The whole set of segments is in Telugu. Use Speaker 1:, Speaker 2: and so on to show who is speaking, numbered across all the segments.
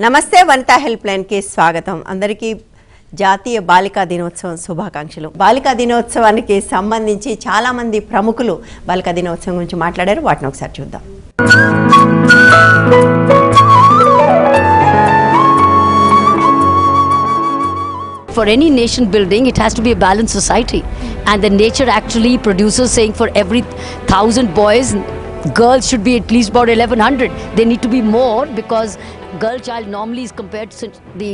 Speaker 1: నమస్తే వనితా హెల్ప్ లైన్కి స్వాగతం. అందరికీ జాతీయ బాలికా దినోత్సవం శుభాకాంక్షలు. బాలికా దినోత్సవానికి సంబంధించి చాలామంది ప్రముఖులు బాలికా దినోత్సవం గురించి మాట్లాడారు. వాటిని ఒకసారి చూద్దాం.
Speaker 2: For any nation building, it has to be a balanced society, and the nature actually produces saying for every 1,000 boys, girls should be at least about 1,100. They need to be more because girl child normally is compared to the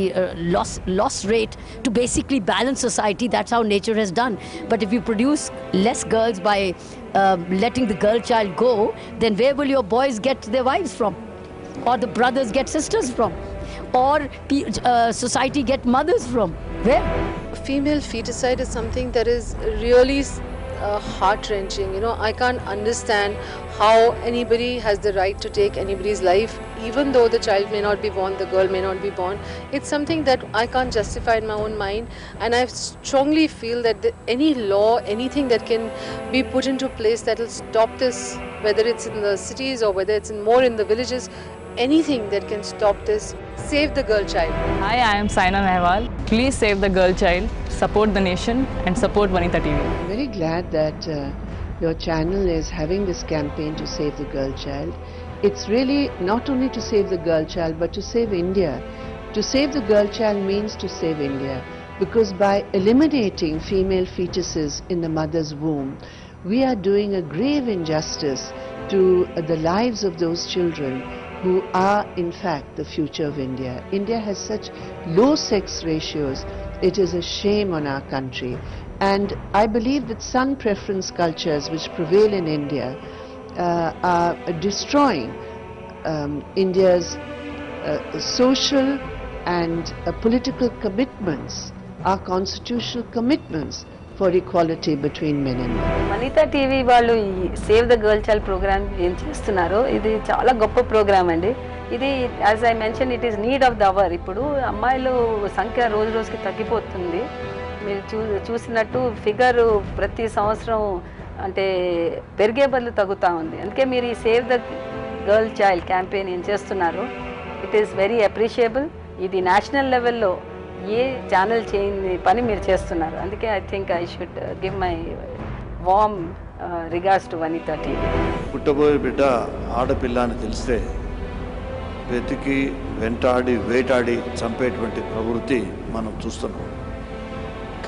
Speaker 2: loss rate to basically balance society. That's how nature has done. But if you produce less girls by letting the girl child go, then where will your boys get their wives from, or the brothers get sisters from, or society get mothers from? Where?
Speaker 3: Female feticide is something that is really heart-wrenching. You know, I can't understand how anybody has the right to take anybody's life, even though the child may not be born, the girl may not be born. It's something that I can't justify in my own mind, and I strongly feel that any law, anything that can be put into place that will stop this, whether it's in the cities or whether it's more in the villages, anything that can stop this. Save the girl child.
Speaker 4: Hi, I am Saina Nehwal. Please save the girl child, support the nation and support Vanita TV.
Speaker 5: I'm very glad that your channel is having this campaign to save the girl child. It's really not only to save the girl child but to save India. To save the girl child means to save India, because by eliminating female fetuses in the mother's womb, we are doing a grave injustice to the lives of those children who are in fact the future of India. India has such low sex ratios. It is a shame on our country, and I believe that son preference cultures which prevail in India are destroying India's social and political commitments, our constitutional commitments for equality between men and women.
Speaker 6: Vanita TV వాళ్ళు ఈ save the girl child program ఏం చేస్తున్నారో ఇది చాలా గొప్ప ప్రోగ్రామ్ అండి. ఇది as I mention it is need of the hour. ఇప్పుడు అమ్మాయిలు సంఖ్య రోజు రోజుకి తగ్గిపోతుంది. మీరు చూసినట్టు ఫిగర్ ప్రతి సంవత్సరం అంటే పెరిగే బదులు తగ్గుతూ ఉంది. అందుకే మీరు ఈ save the girl child campaign ఏం చేస్తున్నారు, ఇట్ ఈస్ వెరీ అప్రిషియబుల్. ఇది నేషనల్ లెవెల్లో ఏ ఛానల్ చేయని పని మీరు చేస్తున్నారు. అందుకే I think I should give my warm regards to Vanita TV.
Speaker 7: పుట్టబోయే బిడ్డ ఆడపిల్ల అని తెలిస్తే వెతికి వెంటాడి వేటాడి చంపేటువంటి ప్రవృత్తి మనం చూస్తున్నాం.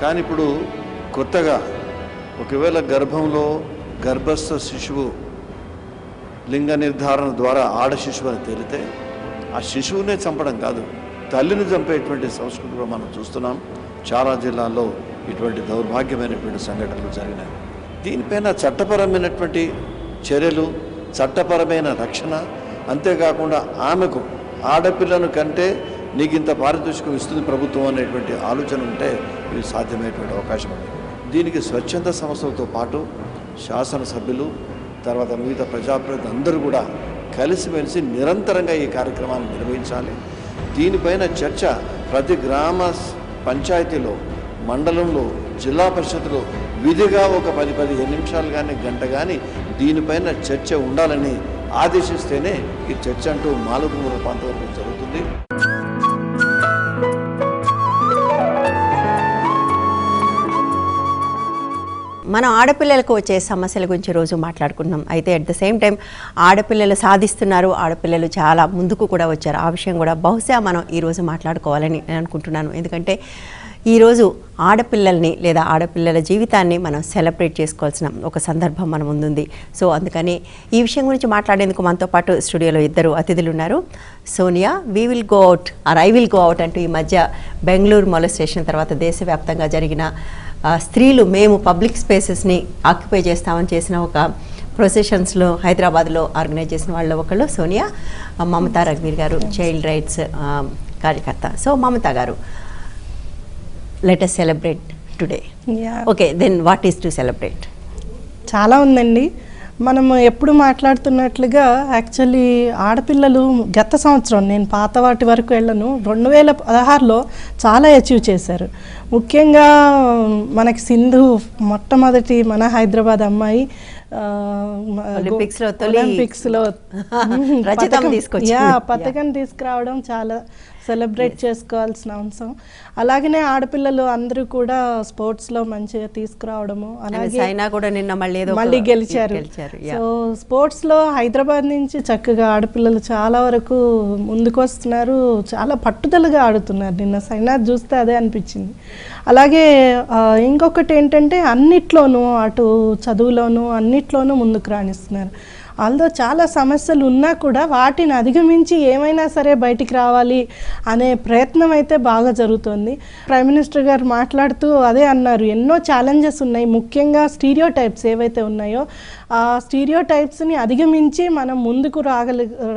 Speaker 7: కానీ ఇప్పుడు కొత్తగా ఒకవేళ గర్భంలో గర్భస్థ శిశువు లింగ నిర్ధారణ ద్వారా ఆడ శిశువు అని తేలితే ఆ శిశువునే చంపడం కాదు, తల్లిని చంపేటువంటి సంస్కృతి కూడా మనం చూస్తున్నాం. చాలా జిల్లాల్లో ఇటువంటి దౌర్భాగ్యమైనటువంటి సంఘటనలు జరిగినాయి. దీనిపైన చట్టపరమైనటువంటి చర్యలు, చట్టపరమైన రక్షణ, అంతేకాకుండా ఆమెకు ఆడపిల్లను కంటే నీకు ఇంత పారితోషికం ఇస్తుంది ప్రభుత్వం అనేటువంటి ఆలోచన ఉంటే ఇది సాధ్యమయ్యేటువంటి అవకాశం ఉంది. దీనికి స్వచ్ఛంద సంస్థలతో పాటు శాసనసభ్యులు, తర్వాత మిగతా ప్రజాప్రతినిధులు అందరూ కూడా కలిసిమెలిసి నిరంతరంగా ఈ కార్యక్రమాన్ని నిర్వహించాలి. దీనిపైన చర్చ ప్రతి గ్రామ పంచాయతీలో, మండలంలో, జిల్లా పరిషత్తులో విధిగా ఒక 10-15 నిమిషాలు కానీ గంట కానీ దీనిపైన చర్చ ఉండాలని ఆదేశిస్తేనే ఈ చర్చ అంటూ మాలుగుమూల ప్రాంతం వరకు జరుగుతుంది.
Speaker 1: మనం ఆడపిల్లలకు వచ్చే సమస్యల గురించి రోజు మాట్లాడుకుంటున్నాం. అయితే అట్ ద సేమ్ టైం ఆడపిల్లలు సాధిస్తున్నారు, ఆడపిల్లలు చాలా ముందుకు కూడా వచ్చారు. ఆ విషయం కూడా బహుశా మనం ఈరోజు మాట్లాడుకోవాలని నేను అనుకుంటున్నాను. ఎందుకంటే ఈరోజు ఆడపిల్లల్ని లేదా ఆడపిల్లల జీవితాన్ని మనం సెలబ్రేట్ చేసుకోవాల్సిన ఒక సందర్భం మన ముందుంది. సో అందుకని ఈ విషయం గురించి మాట్లాడేందుకు మనతో పాటు స్టూడియోలో ఇద్దరు అతిథులు ఉన్నారు. Sonia, we will go out or I will go out అంటూ ఈ మధ్య బెంగళూరు మొలస్టేషన్ తర్వాత దేశవ్యాప్తంగా జరిగిన స్త్రీలు మేము పబ్లిక్ స్పేసెస్ని ఆక్యుపై చేస్తామని చేసిన ఒక ప్రొసెషన్స్లో హైదరాబాద్లో ఆర్గనైజ్ చేసిన వాళ్ళు ఒకళ్ళు సోనియా. మమతా రఘువీర్ గారు చైల్డ్ రైట్స్ కార్యకర్త. సో మమతా గారు, let us celebrate today. Okay, then what is to celebrate?
Speaker 8: చాలా ఉందండి. మనము ఎప్పుడు మాట్లాడుతున్నట్లుగా యాక్చువల్లీ ఆడపిల్లలు గత సంవత్సరం, నేను పాత వాటి వరకు వెళ్ళను, 2016లో చాలా అచీవ్ చేశారు. ముఖ్యంగా మనకి సింధు మొట్టమొదటి మన హైదరాబాద్ అమ్మాయి
Speaker 1: ఒలింపిక్స్లో
Speaker 8: పథకం తీసుకురావడం చాలా సెలబ్రేట్ చేసుకోవాల్సిన అంశం. అలాగనే ఆడపిల్లలు అందరూ కూడా స్పోర్ట్స్లో మంచిగా తీసుకురావడము, అలాగే
Speaker 1: సైనా కూడా నిన్న
Speaker 8: మళ్ళీ గెలిచారు. సో స్పోర్ట్స్లో హైదరాబాద్ నుంచి చక్కగా ఆడపిల్లలు చాలా వరకు ముందుకు వస్తున్నారు, చాలా పట్టుదలగా ఆడుతున్నారు. నిన్న సైనా చూస్తే అదే అనిపించింది. అలాగే ఇంకొకటి ఏంటంటే అన్నిట్లోనూ, అటు చదువులోనూ అన్నిట్లోనూ ముందుకు రాణిస్తున్నారు. ఆల్దో చాలా సమస్యలు ఉన్నా కూడా వాటిని అధిగమించి ఏమైనా సరే బయటికి రావాలి అనే ప్రయత్నం అయితే బాగా జరుగుతుంది. ప్రైమ్ మినిస్టర్ గారు మాట్లాడుతూ అదే అన్నారు, ఎన్నో ఛాలెంజెస్ ఉన్నాయి, ముఖ్యంగా స్టీరియోటైప్స్ ఏవైతే ఉన్నాయో ఆ స్టీరియోటైప్స్ని అధిగమించి మనం ముందుకు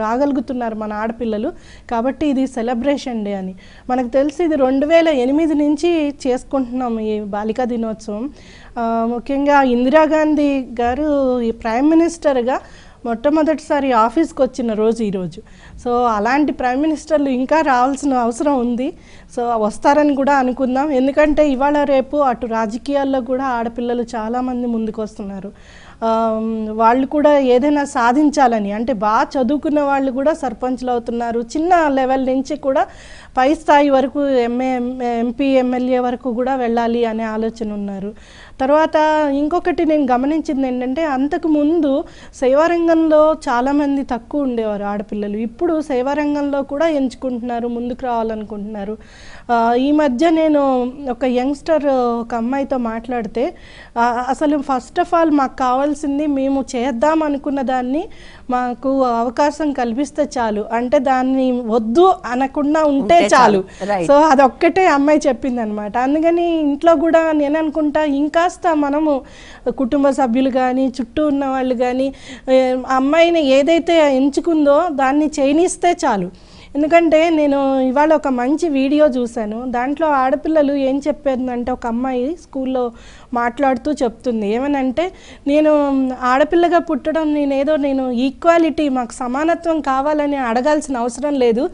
Speaker 8: రాగలుగుతున్నారు మన ఆడపిల్లలు. కాబట్టి ఇది సెలబ్రేషన్ డే అని మనకు తెలిసి ఇది 2008 నుంచి చేసుకుంటున్నాం ఈ బాలికా దినోత్సవం. ముఖ్యంగా ఇందిరాగాంధీ గారు ఈ ప్రైమ్ మినిస్టర్గా మొట్టమొదటిసారి ఆఫీస్కి వచ్చిన రోజు ఈరోజు. సో అలాంటి ప్రైమ్ మినిస్టర్లు ఇంకా రావాల్సిన అవసరం ఉంది. సో వస్తారని కూడా అనుకుందాం. ఎందుకంటే ఇవాళ రేపు అటు రాజకీయాల్లో కూడా ఆడపిల్లలు చాలామంది ముందుకు వస్తున్నారు. వాళ్ళు కూడా ఏదైనా సాధించాలని, అంటే బాగా చదువుకున్న వాళ్ళు కూడా సర్పంచ్లు అవుతున్నారు. చిన్న లెవెల్ నుంచి కూడా పై స్థాయి వరకు ఎంపీ ఎమ్మెల్యే వరకు కూడా వెళ్ళాలి అనే ఆలోచన ఉన్నారు. తర్వాత ఇంకొకటి నేను గమనించింది ఏంటంటే, అంతకుముందు సేవారంగంలో చాలామంది తక్కువ ఉండేవారు ఆడపిల్లలు. ఇప్పుడు సేవారంగంలో కూడా ఎంచుకుంటున్నారు, ముందుకు రావాలనుకుంటున్నారు. ఈ మధ్య నేను ఒక యంగ్స్టర్ ఒక అమ్మాయితో మాట్లాడితే, అసలు ఫస్ట్ ఆఫ్ ఆల్ మాకు కావాల్సింది మేము చేద్దాం అనుకున్న దాన్ని మాకు అవకాశం కల్పిస్తే చాలు, అంటే దాన్ని వద్దు అనకుండా ఉంటే చాలు. సో అదొక్కటే అమ్మాయి చెప్పింది అనమాట. అందుకని ఇంట్లో కూడా నేను అనుకుంటా, ఇంకాస్త మనము కుటుంబ సభ్యులు కానీ చుట్టూ ఉన్న వాళ్ళు కానీ అమ్మాయిని ఏదైతే ఎంచుకుందో దాన్ని చేయనిస్తే చాలు. ఎందుకంటే నేను ఇవాళ ఒక మంచి వీడియో చూశాను. దాంట్లో ఆడపిల్లలు ఏం చెప్పేదంటే, ఒక అమ్మాయి స్కూల్లో మాట్లాడుతూ చెప్తుంది ఏమనంటే, నేను ఆడపిల్లగా పుట్టడం నేను ఈక్వాలిటీ, మాకు సమానత్వం కావాలని అడగాల్సిన అవసరం లేదు,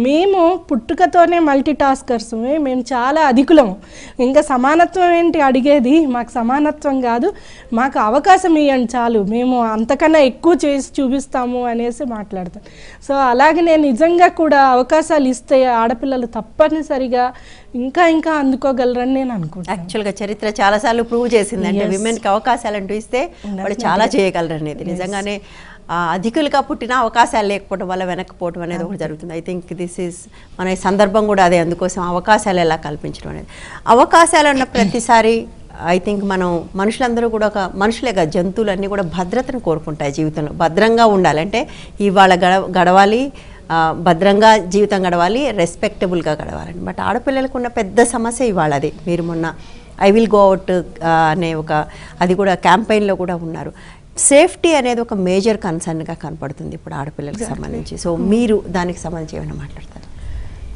Speaker 8: మేము పుట్టుకతోనే మల్టీ టాస్కర్స్, మేము చాలా అధికులము, ఇంకా సమానత్వం ఏంటి అడిగేది, మాకు సమానత్వం కాదు, మాకు అవకాశం ఇవ్వండి చాలు, మేము అంతకన్నా ఎక్కువ చేసి చూపిస్తాము అనేసి మాట్లాడతాను. సో అలాగే నేను నిజంగా కూడా అవకాశాలు ఇస్తే ఆడపిల్లలు తప్పనిసరిగా ఇంకా అందుకోగలరని నేను అనుకుంటాను.
Speaker 1: యాక్చువల్గా చరిత్ర చాలాసార్లు ప్రూవ్ చేసింది, అంటే విమెన్కి అవకాశాలు అంటూ ఇస్తే వాళ్ళు చాలా చేయగలరు అనేది. నిజంగానే అధికులుగా పుట్టిన అవకాశాలు లేకపోవడం వల్ల వెనక్కిపోవడం అనేది ఒకటి జరుగుతుంది. ఐ థింక్ దిస్ ఈజ్ మన ఈ సందర్భం కూడా అదే, అందుకోసం అవకాశాలు ఎలా కల్పించడం అనేది. అవకాశాలు అన్న ప్రతిసారి ఐ థింక్ మనం మనుషులందరూ కూడా ఒక మనుషులేగా జంతువులన్నీ కూడా భద్రతను కోరుకుంటాయి, జీవితంలో భద్రంగా ఉండాలంటే ఇవాళ గడవాలి, భద్రంగా జీవితం గడవాలి, రెస్పెక్టబుల్గా గడవాలని. బట్ ఆడపిల్లలకు ఉన్న పెద్ద సమస్య ఇవాళ అది. మీరు మొన్న ఐ విల్ గో అవుట్ అనే అది కూడా క్యాంపెయిన్లో కూడా ఉన్నారు. సేఫ్టీ అనేది ఒక మేజర్ కన్సర్న్గా కనపడుతుంది ఇప్పుడు ఆడపిల్లలకు సంబంధించి. సో మీరు దానికి సంబంధించి ఏమైనా మాట్లాడతారు?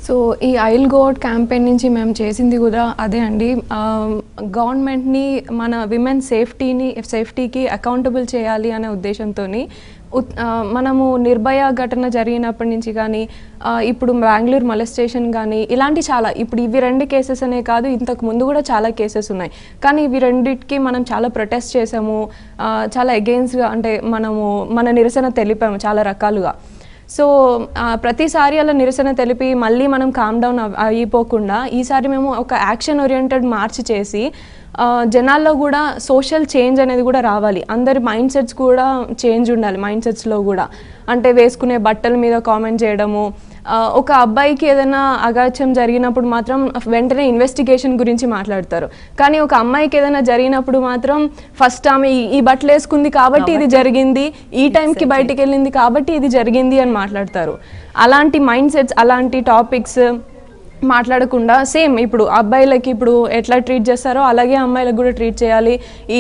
Speaker 9: సో ఈ I will go out campaign నుంచి మేము చేసింది కూడా అదే అండి. గవర్నమెంట్ని మన విమెన్ సేఫ్టీకి అకౌంటబుల్ చేయాలి అనే ఉద్దేశంతో మనము నిర్భయ ఘటన జరిగినప్పటి నుంచి కానీ, ఇప్పుడు బెంగళూరు మొలెస్టేషన్ కానీ, ఇలాంటి చాలా, ఇప్పుడు ఇవి 2 కేసెస్ అనే కాదు, ఇంతకు ముందు కూడా చాలా కేసెస్ ఉన్నాయి. కానీ ఇవి రెండింటికి మనం చాలా ప్రొటెస్ట్ చేసాము, చాలా అగెయిన్స్ట్గా, అంటే మనము మన నిరసన తెలిపాము చాలా రకాలుగా. సో ప్రతిసారి అలా నిరసన తెలిపి మళ్ళీ మనం కామ్ డౌన్ అయిపోకుండా ఈసారి మేము ఒక యాక్షన్ ఓరియంటెడ్ మార్చ్ చేసి జనాల్లో కూడా సోషల్ చేంజ్ అనేది కూడా రావాలి, అందరి మైండ్ సెట్స్ కూడా చేంజ్ ఉండాలి. మైండ్ సెట్స్లో కూడా అంటే వేసుకునే బట్టల మీద కామెంట్ చేయడము, ఒక అబ్బాయికి ఏదైనా అగాత్యం జరిగినప్పుడు మాత్రం వెంటనే ఇన్వెస్టిగేషన్ గురించి మాట్లాడతారు, కానీ ఒక అమ్మాయికి ఏదైనా జరిగినప్పుడు మాత్రం ఫస్ట్ ఆమె ఈ బట్టలు వేసుకుంది కాబట్టి ఇది జరిగింది, ఈ టైంకి బయటికి వెళ్ళింది కాబట్టి ఇది జరిగింది అని మాట్లాడతారు. అలాంటి మైండ్ సెట్స్, అలాంటి టాపిక్స్ మాట్లాడకుండా సేమ్ ఇప్పుడు అబ్బాయిలకి ఇప్పుడు ఎట్లా ట్రీట్ చేస్తారో అలాగే అమ్మాయిలకు కూడా ట్రీట్ చేయాలి. ఈ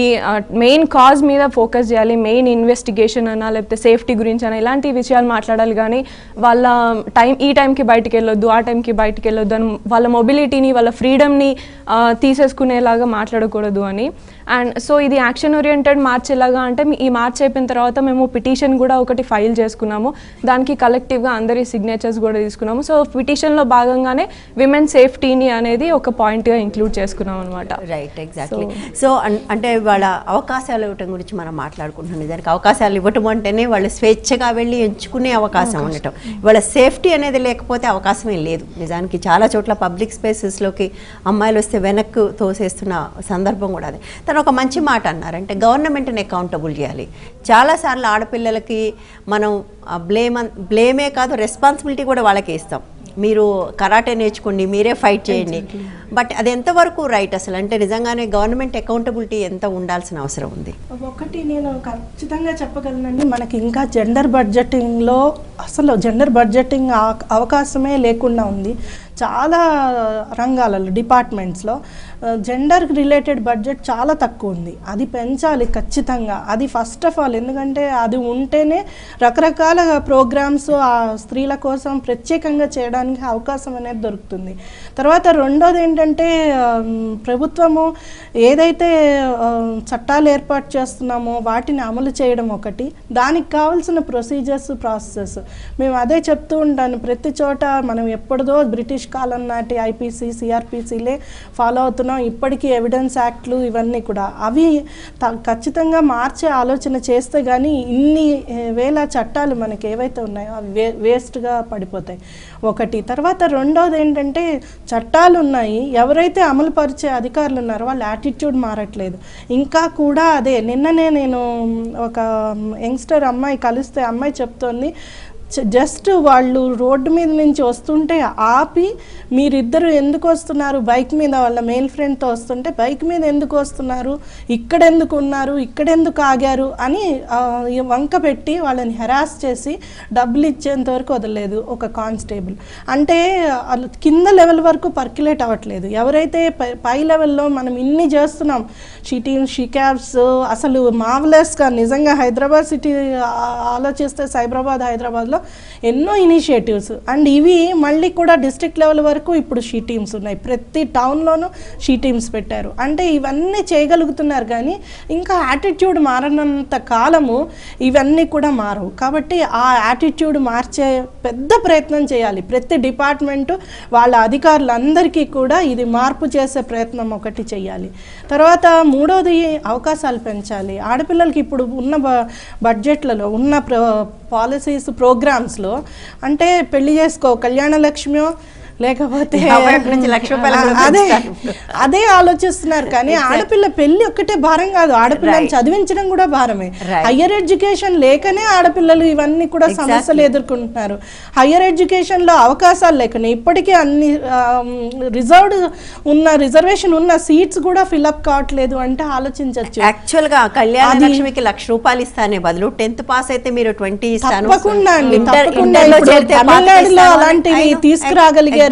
Speaker 9: మెయిన్ కాజ్ మీద ఫోకస్ చేయాలి, మెయిన్ ఇన్వెస్టిగేషన్ అన్నా లేకపోతే సేఫ్టీ గురించి అన్నా ఇలాంటి విషయాలు మాట్లాడాలి. కానీ వాళ్ళ ఈ టైంకి బయటికి వెళ్ళొద్దు, ఆ టైంకి బయటికి వెళ్ళొద్దు అని వాళ్ళ మొబిలిటీని, వాళ్ళ ఫ్రీడమ్ని తీసేసుకునేలాగా మాట్లాడకూడదు అని. అండ్ సో ఇది యాక్షన్ ఓరియంటెడ్ మార్చ్ ఎలాగా అంటే, ఈ మార్చ్ అయిపోయిన తర్వాత మేము పిటిషన్ కూడా ఒకటి ఫైల్ చేసుకున్నాము, దానికి కలెక్టివ్గా అందరి సిగ్నేచర్స్ కూడా తీసుకున్నాము. సో పిటిషన్లో భాగంగానే విమెన్ సేఫ్టీని అనేది ఒక పాయింట్గా ఇంక్లూడ్ చేసుకున్నాం అనమాట.
Speaker 1: Right, exactly. సో అంటే వాళ్ళ అవకాశాలు ఇవ్వటం గురించి మనం మాట్లాడుకుంటున్నాం. నిజానికి అవకాశాలు ఇవ్వటం అంటేనే వాళ్ళు స్వేచ్ఛగా వెళ్ళి ఎంచుకునే అవకాశం ఉండటం. వాళ్ళ సేఫ్టీ అనేది లేకపోతే అవకాశమే లేదు. నిజానికి చాలా చోట్ల పబ్లిక్ స్పేసెస్లోకి అమ్మాయిలు వస్తే వెనక్కు తోసేస్తున్న సందర్భం కూడా అదే. తను ఒక మంచి మాట అన్నారు, అంటే గవర్నమెంట్ని అకౌంటబుల్ చేయాలి. చాలాసార్లు ఆడపిల్లలకి మనం బ్లేమే కాదు, రెస్పాన్సిబిలిటీ కూడా వాళ్ళకి ఇస్తాం. మీరు కరాటే నేర్చుకోండి, మీరే ఫైట్ చేయండి. బట్ అది ఎంతవరకు రైట్ అసలు? అంటే నిజంగానే గవర్నమెంట్ అకౌంటబిలిటీ ఎంత ఉండాల్సిన అవసరం ఉంది?
Speaker 8: ఒకటి నేను ఖచ్చితంగా చెప్పగలనండి, మనకి ఇంకా జెండర్ బడ్జెటింగ్లో అసలు జెండర్ బడ్జెటింగ్ అవకాశమే లేకుండా ఉంది. చాలా రంగాలలో డిపార్ట్మెంట్స్లో జెండర్ రిలేటెడ్ బడ్జెట్ చాలా తక్కువ ఉంది. అది పెంచాలి ఖచ్చితంగా. అది ఫస్ట్ ఆఫ్ ఆల్, ఎందుకంటే అది ఉంటేనే రకరకాల ప్రోగ్రామ్స్ ఆ స్త్రీల కోసం ప్రత్యేకంగా చేయడానికి అవకాశం అనేది దొరుకుతుంది. తర్వాత రెండోది ఏంటంటే, ప్రభుత్వము ఏదైతే చట్టాలు ఏర్పాటు చేస్తున్నామో వాటిని అమలు చేయడం ఒకటి, దానికి కావాల్సిన ప్రొసీజర్స్, ప్రాసెసెస్. మేము అదే చెప్తూ ఉంటాను, ప్రతి చోట మనం ఎప్పుడుదో బ్రిటిష్ కాలం నాటి ఐపీసీ, సిఆర్పిసిలే ఫాలో అవుతున్నాం. ఇప్పటికీ ఎవిడెన్స్ యాక్ట్లు ఇవన్నీ కూడా అవి ఖచ్చితంగా మార్చే ఆలోచన చేస్తే కానీ ఇన్ని వేల చట్టాలు మనకి ఏవైతే ఉన్నాయో అవి వేస్ట్గా పడిపోతాయి ఒకటి. తర్వాత రెండోది ఏంటంటే, చట్టాలు ఉన్నాయి, ఎవరైతే అమలు పరిచే అధికారులు ఉన్నారో వాళ్ళ యాటిట్యూడ్ మారట్లేదు. ఇంకా కూడా అదే, నిన్ననే నేను ఒక యంగ్స్టర్ అమ్మాయి కలిస్తే అమ్మాయి చెప్తోంది, జస్ట్ వాళ్ళు రోడ్డు మీద నుంచి వస్తుంటే ఆపి, మీరిద్దరు ఎందుకు వస్తున్నారు బైక్ మీద, వాళ్ళ మెయిల్ ఫ్రెండ్తో వస్తుంటే బైక్ మీద ఎందుకు వస్తున్నారు, ఇక్కడెందుకు ఉన్నారు, ఇక్కడెందుకు ఆగారు అని వంక పెట్టి వాళ్ళని హెరాస్ చేసి డబ్బులు ఇచ్చేంత వరకు వదలలేదు ఒక కానిస్టేబుల్. అంటే కింద లెవెల్ వరకు పర్క్యులేట్ అవ్వట్లేదు. ఎవరైతే పై లెవెల్లో మనం ఇన్ని చేస్తున్నాం, షీ టీమ్స్, షీ క్యాబ్స్, అసలు మార్వలెస్గా నిజంగా హైదరాబాద్ సిటీ ఆలోచిస్తే సైబరాబాద్, హైదరాబాద్లో ఎన్నో ఇనిషియేటివ్స్. అండ్ ఇవి మళ్ళీ కూడా డిస్ట్రిక్ట్ లెవెల్ వరకు ఇప్పుడు షీ టీమ్స్ ఉన్నాయి, ప్రతి టౌన్లోనూ షీ టీమ్స్ పెట్టారు. అంటే ఇవన్నీ చేయగలుగుతున్నారు, కానీ ఇంకా యాటిట్యూడ్ మారనంత కాలము ఇవన్నీ కూడా మారవు. కాబట్టి ఆ యాటిట్యూడ్ మార్చే పెద్ద ప్రయత్నం చేయాలి ప్రతి డిపార్ట్మెంటు, వాళ్ళ అధికారులందరికీ కూడా ఇది మార్పు చేసే ప్రయత్నం ఒకటి చేయాలి. తర్వాత మూడోది అవకాశాలు పెంచాలి. ఆడపిల్లలకి ఇప్పుడు ఉన్న బడ్జెట్లలో ఉన్న పాలసీస్, ప్రోగ్రామ్స్లో అంటే పెళ్లి చేసుకో, కళ్యాణ లక్ష్మియో లేకపోతే అదే ఆలోచిస్తున్నారు. కానీ ఆడపిల్ల పెళ్లి ఒక్కటే భారం కాదు, ఆడపిల్లలు చదివించడం కూడా భారమే. హయ్యర్ ఎడ్యుకేషన్ లేకనే ఆడపిల్లలు ఇవన్నీ కూడా సమస్యలు ఎదుర్కొంటున్నారు. హయ్యర్ ఎడ్యుకేషన్ లో అవకాశాలు లేకనే ఇప్పటికీ అన్ని రిజర్వేషన్ ఉన్న సీట్స్ కూడా ఫిల్అప్ కావట్లేదు. అంటే ఆలోచించవచ్చు.
Speaker 1: యాక్చువల్ గా కళ్యాణ లక్ష్మికి ₹1,00,000 ఇస్తానే బదులు 10th పాస్ అయితే మీరు 20 ఇస్తాను.
Speaker 8: తప్పకుండా అండి, తప్పకుండా. తమిళనాడులో అలాంటివి తీసుకురాగలిగారు,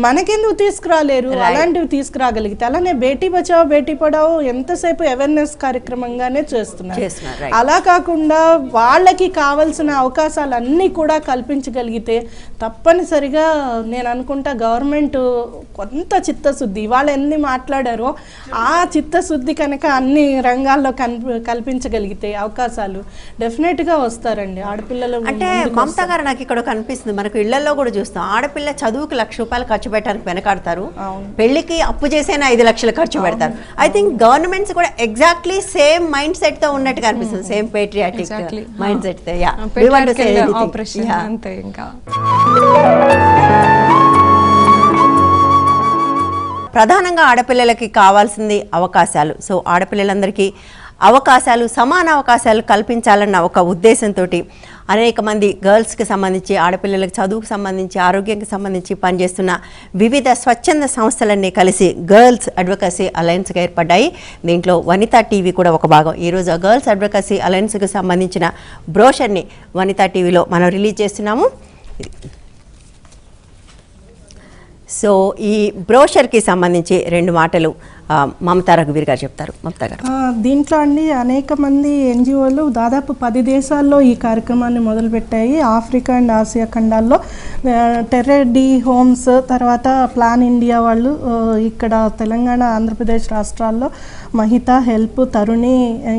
Speaker 8: మనకెందుకు తీసుకురాలేరు? అలాంటివి తీసుకురాగలిగితే. అలానే బేటీ బచావో బేటీ పడావో ఎంతసేపు అవేర్నెస్ కార్యక్రమంగానే చేస్తున్నారు. అలా కాకుండా వాళ్ళకి కావాల్సిన అవకాశాలన్నీ కూడా కల్పించగలిగితే తప్పనిసరిగా నేను అనుకుంటా గవర్నమెంట్ కొంత చిత్తశుద్ధి, వాళ్ళు ఎన్ని మాట్లాడారో ఆ చిత్తశుద్ధి కనుక అన్ని రంగాల్లో కల్పించగలిగితే అవకాశాలు డెఫినెట్గా వస్తారండి ఆడపిల్లలు.
Speaker 1: అంటే మమతా గారు నాకు ఇక్కడ కనిపిస్తుంది, మనకు ఇళ్లలో కూడా చూస్తాం, ఆడపిల్ల చదువుకి ₹1,00,000 ఖర్చు పెట్టడానికి వెనకాడతారు, పెళ్లికి అప్పు చేసైనా 5 లక్షలు ఖర్చు పెడతారు. ఐ థింక్ గవర్నమెంట్స్ కూడా ఎగ్జాక్ట్లీ సేమ్ మైండ్ సెట్ తో ఉన్నట్టుగా అనిపిస్తుంది, సేమ్ పేట్రియాటిక్ మైండ్ సెట్ తో. ప్రధానంగా ఆడపిల్లలకి కావాల్సింది అవకాశాలు. సో ఆడపిల్లలందరికీ అవకాశాలు, సమాన అవకాశాలు కల్పించాలన్న ఒక ఉద్దేశంతో అనేక మంది గర్ల్స్కి సంబంధించి, ఆడపిల్లలకు చదువుకు సంబంధించి, ఆరోగ్యానికి సంబంధించి పనిచేస్తున్న వివిధ స్వచ్ఛంద సంస్థలన్నీ కలిసి గర్ల్స్ అడ్వకసీ అలయన్స్గా ఏర్పడ్డాయి. దీంట్లో వనితా టీవీ కూడా ఒక భాగం. ఈరోజు గర్ల్స్ అడ్వకసీ అలయన్స్కి సంబంధించిన బ్రోషర్ని వనితా టీవీలో మనం రిలీజ్ చేస్తున్నాము. సో ఈ బ్రోషర్కి సంబంధించి 2 మాటలు మమతా రఘువీర్ గారు చెప్తారు. మమతా గారు.
Speaker 8: దీంట్లో అండి అనేక మంది ఎన్జిఓలు దాదాపు 10 దేశాల్లో ఈ కార్యక్రమాన్ని మొదలుపెట్టాయి. ఆఫ్రికా అండ్ ఆసియా ఖండాల్లో టెర్రెడ్డి హోమ్స్, తర్వాత ప్లాన్ ఇండియా వాళ్ళు, ఇక్కడ తెలంగాణ ఆంధ్రప్రదేశ్ రాష్ట్రాల్లో మహిత, హెల్ప్, తరుణి,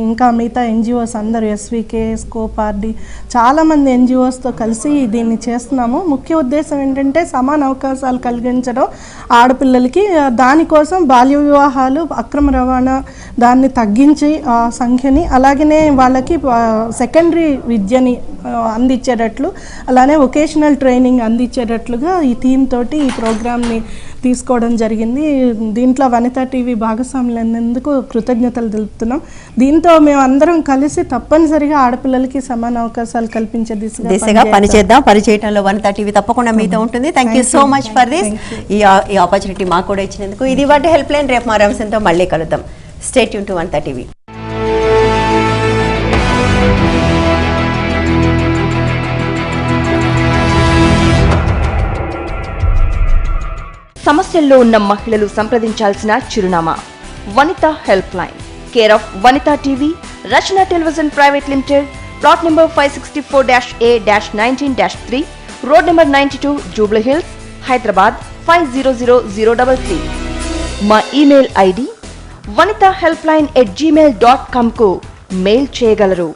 Speaker 8: ఇంకా మిగతా ఎన్జిఓస్ అందరూ, ఎస్వికే, స్కోపార్డి, చాలామంది ఎన్జిఓస్తో కలిసి దీన్ని చేస్తున్నాము. ముఖ్య ఉద్దేశం ఏంటంటే సమాన అవకాశాలు కలిగించడం ఆడపిల్లలకి. దానికోసం బాల్య వివాహాలు, అక్రమ రవాణా దాన్ని తగ్గించి ఆ సంఖ్యని, అలాగనే వాళ్ళకి సెకండరీ విద్యని అందించేటట్లు, అలానే వొకేషనల్ ట్రైనింగ్ అందించేటట్లుగా ఈ థీమ్ తోటి ఈ ప్రోగ్రామ్ని తీసుకోవడం జరిగింది. దీంట్లో వనితా టీవీ భాగస్వాములందుకు కృతజ్ఞతలు తెలుపుతున్నాం. దీంతో మేము అందరం కలిసి తప్పనిసరిగా ఆడపిల్లలకి సమాన అవకాశాలు కల్పించే
Speaker 1: దిశగా పనిచేద్దాం. పనిచేయడంలో వనితా టీవీ తప్పకుండా మీతో ఉంటుంది. Thank you so much for this. ఈ ఆపర్చునిటీ మాకు కూడా ఇచ్చినందుకు. ఇది వాటి హెల్ప్ లైన్. రేపు మరో అంశంతో మళ్ళీ కలుద్దాం. Stay tune to Vanita TV.
Speaker 10: సమస్యల్లో ఉన్న మహిళలు సంప్రదించాల్సిన చిరునామా Vanitha help line, care of Vanitha TV, Rachana television private limited, plot number 564-A-19-3, road number 92, Jubilee hills, Hyderabad 500033. మా ఇమెయిల్ ఐడి vanithahelpline@gmail.com కు మెయిల్ చేయగలరు.